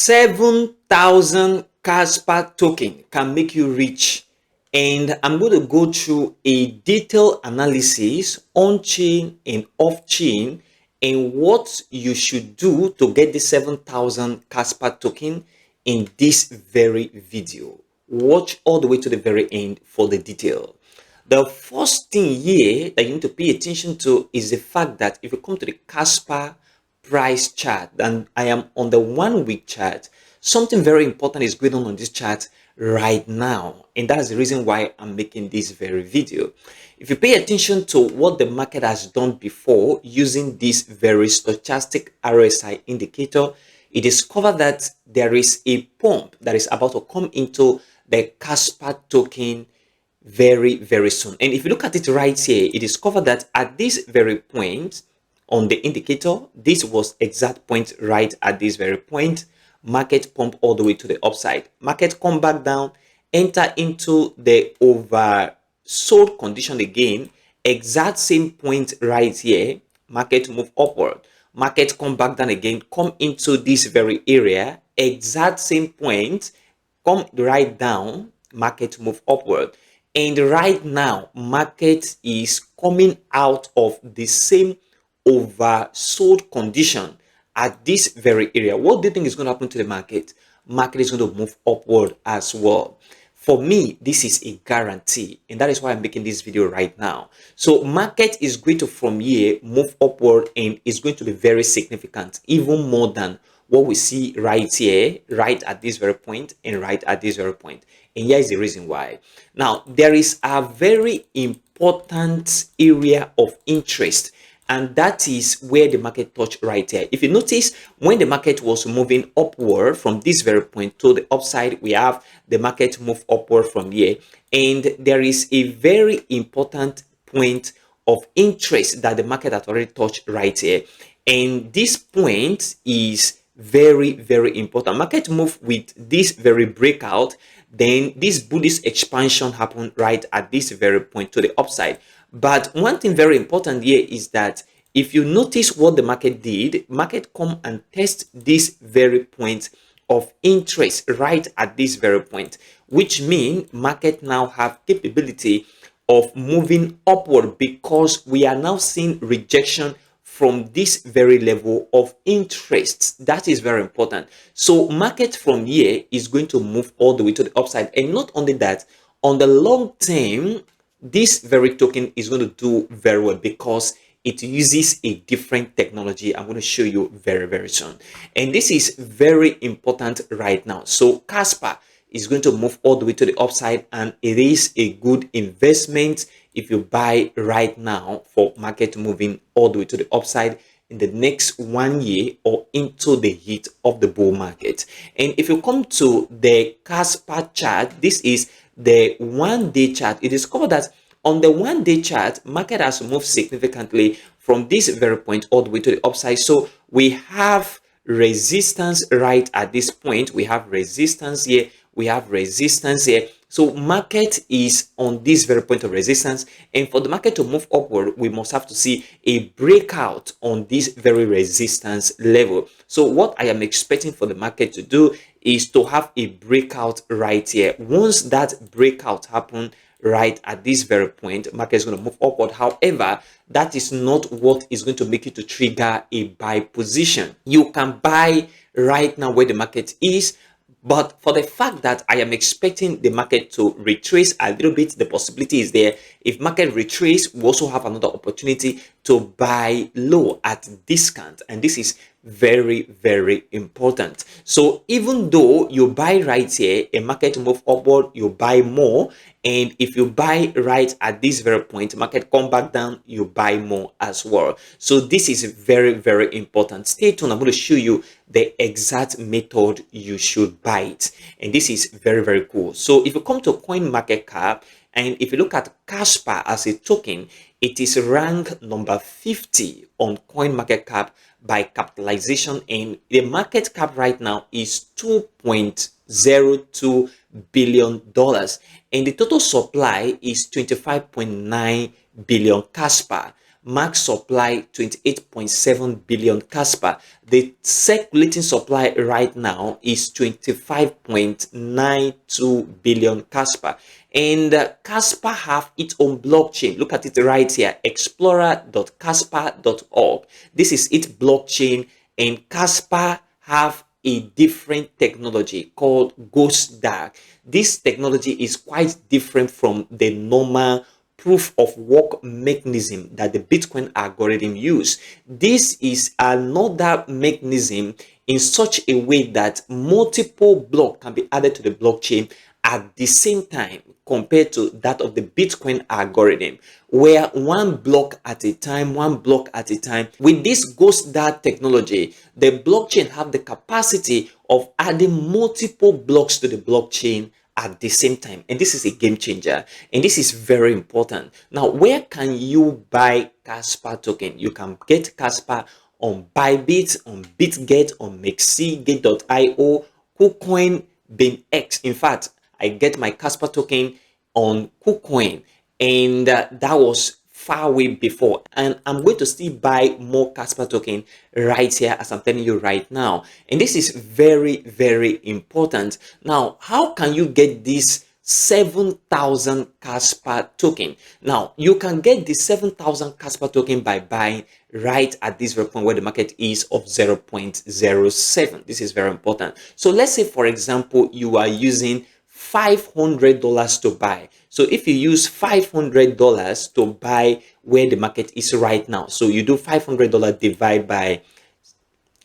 7,000 Kaspa token can make you rich, and I'm going to go through a detailed analysis on chain and off chain and what you should do to get the 7,000 Kaspa token in this very video. Watch all the way to the very end for the detail. The first thing here that you need to pay attention to is the fact that if you come to the Kaspa price chart, and I am on the 1 week chart, something very important is going on this chart right now, and that's the reason why I'm making this very video. If you pay attention to what the market has done before using this very stochastic RSI indicator, you discover that there is a pump that is about to come into the Kaspa token very soon. And if you look at it right here, you discover that at this very point on the indicator, this was exact point right at this very point. Market pump all the way to the upside. Market come back down, enter into the oversold condition again. Exact same point right here. Market move upward. Market come back down again, come into this very area. Exact same point, come right down. Market move upward. And right now, market is coming out of the same oversold condition at this very area. What do you think is going to happen to the market? Market is going to move upward as well. For me, this is a guarantee, and that is why I'm making this video right now. So market is going to from here move upward, and it's going to be very significant, even more than what we see right here, right at this very point, and right at this very point. And here is the reason why. Now, there is a very important area of interest, and that is where the market touched right here. If you notice, when the market was moving upward from this very point to the upside, we have the market move upward from here, and there is a very important point of interest that the market has already touched right here, and this point is very important. Market move with this very breakout, then this bullish expansion happened right at this very point to the upside. But one thing very important here is that if you notice what the market did, market come and test this very point of interest right at this very point, which means market now have capability of moving upward because we are now seeing rejection from this very level of interest. That is very important. So market from here is going to move all the way to the upside, and not only that, on the long term, this very token is going to do very well because it uses a different technology. I'm going to show you very soon, and this is very important right now. So Kaspa is going to move all the way to the upside, and it is a good investment if you buy right now for market moving all the way to the upside in the next 1 year or into the heat of the bull market. And if you come to the Kaspa chart, this is the 1 day chart. You discover that on the 1 day chart, market has moved significantly from this very point all the way to the upside. So we have resistance right at this point. We have resistance here. We have resistance here. So market is on this very point of resistance, and for the market to move upward, we must have to see a breakout on this very resistance level. So what I am expecting for the market to do is to have a breakout right here. Once that breakout happens right at this very point, market is going to move upward. However, that is not what is going to make you to trigger a buy position. You can buy right now where the market is, but for the fact that I am expecting the market to retrace a little bit, the possibility is there. If market retrace, we also have another opportunity to buy low at discount, and this is very important. So even though you buy right here, a market move upward, you buy more, and if you buy right at this very point, market come back down, you buy more as well. So this is very important. Stay tuned. I'm going to show you the exact method you should buy it, and this is very cool. So if you come to coin market cap, and if you look at Kaspa as a token, it is ranked number 50 on coin market cap by capitalization, and the market cap right now is $2.02 billion, and the total supply is 25.9 billion Kaspa. max supply 28.7 billion Kaspa. The circulating supply right now is 25.92 billion Kaspa. And Kaspa have its own blockchain. Look at it right here, explorer.kaspa.org. This is its blockchain, and Kaspa have a different technology called Ghost Dark. This technology is quite different from the normal proof of work mechanism that the Bitcoin algorithm use. This is another mechanism in such a way that multiple blocks can be added to the blockchain at the same time, compared to that of the Bitcoin algorithm, where one block at a time. With this Ghost Dart technology, the blockchain have the capacity of adding multiple blocks to the blockchain at the same time, and this is a game changer, and this is very important. Now, where can you buy Kaspa token? You can get Kaspa on Bybit, on BitGet, on Mexigate.io, KuCoin, BinX. In fact, I get my Kaspa token on KuCoin, and that was far away before, and I'm going to still buy more Kaspa token right here as I'm telling you right now. And this is very, very important. Now, how can you get this 7,000 Kaspa token? Now, you can get the 7,000 Kaspa token by buying right at this very point where the market is of 0.07. This is very important. So let's say, for example, you are using $500 to buy. So if you use $500 to buy where the market is right now, so you do $500 divided by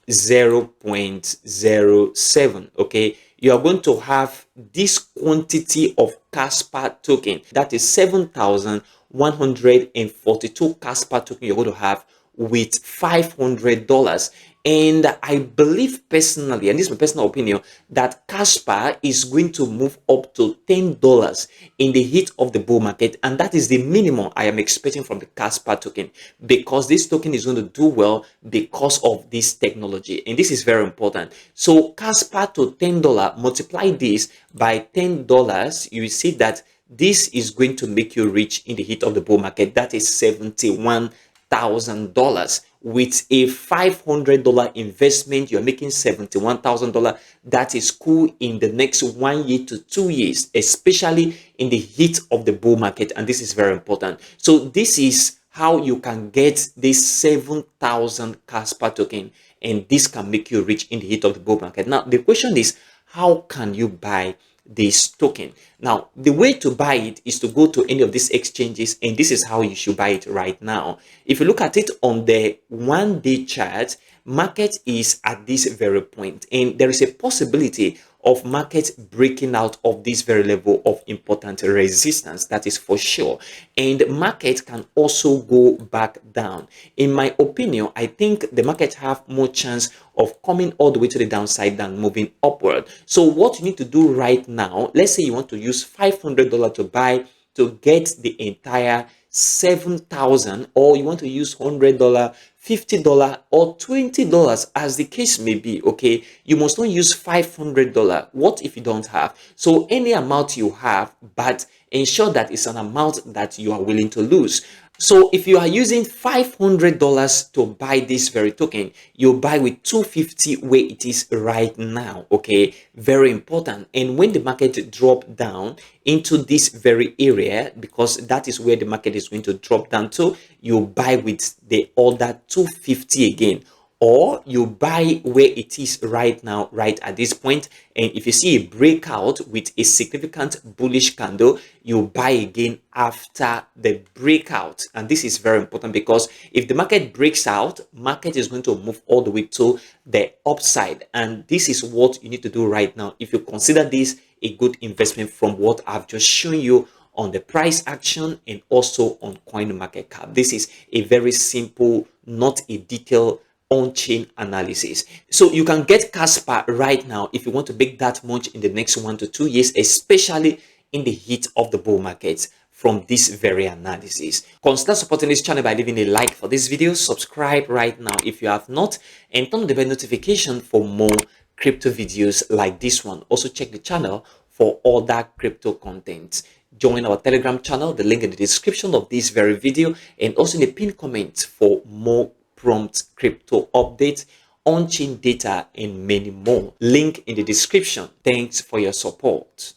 0.07, okay, you are going to have this quantity of Kaspa token, that is 7,142 Kaspa token you're going to have with $500. And I believe personally, and this is my personal opinion, that Kaspa is going to move up to $10 in the heat of the bull market, and that is the minimum I am expecting from the Kaspa token, because this token is going to do well because of this technology, and this is very important. So Kaspa to $10, multiply this by $10, you will see that this is going to make you rich in the heat of the bull market. That is $71,000. With a $500 investment, you're making $71,000. That is cool in the next 1 year to 2 years, especially in the heat of the bull market. And this is very important. So this is how you can get this 7,000 Kaspa token, and this can make you rich in the heat of the bull market. Now, the question is, how can you buy this token? Now, the way to buy it is to go to any of these exchanges, and this is how you should buy it right now. If you look at it on the 1-day chart, market is at this very point, and there is a possibility of market breaking out of this very level of important resistance. That is for sure. And market can also go back down. In my opinion, I think the market have more chance of coming all the way to the downside than moving upward. So what you need to do right now, let's say you want to use $500 to buy to get the entire 7,000, or you want to use $100, $50, or $20, as the case may be. Okay, you must not use $500. What if you don't have? So any amount you have, but ensure that it's an amount that you are willing to lose. So if you are using $500 to buy this very token, you buy with $250 where it is right now. Okay, very important. And when the market drop down into this very area, because that is where the market is going to drop down to, you buy with the other $250 again, or you buy where it is right now, right at this point. And if you see a breakout with a significant bullish candle, you buy again after the breakout. And this is very important, because if the market breaks out, market is going to move all the way to the upside. And this is what you need to do right now if you consider this a good investment from what I've just shown you on the price action and also on coin market cap. This is a very simple, not a detailed on-chain analysis. So you can get Kaspa right now if you want to make that much in the next 1 to 2 years, especially in the heat of the bull market, from this very analysis. Consider supporting this channel by leaving a like for this video, subscribe right now if you have not, and turn on the bell notification for more crypto videos like this one. Also check the channel for other crypto content. join our Telegram channel, the link in the description of this very video, and also in the pinned comment for more prompt crypto updates, on-chain data, and many more. Link in the description. Thanks for your support.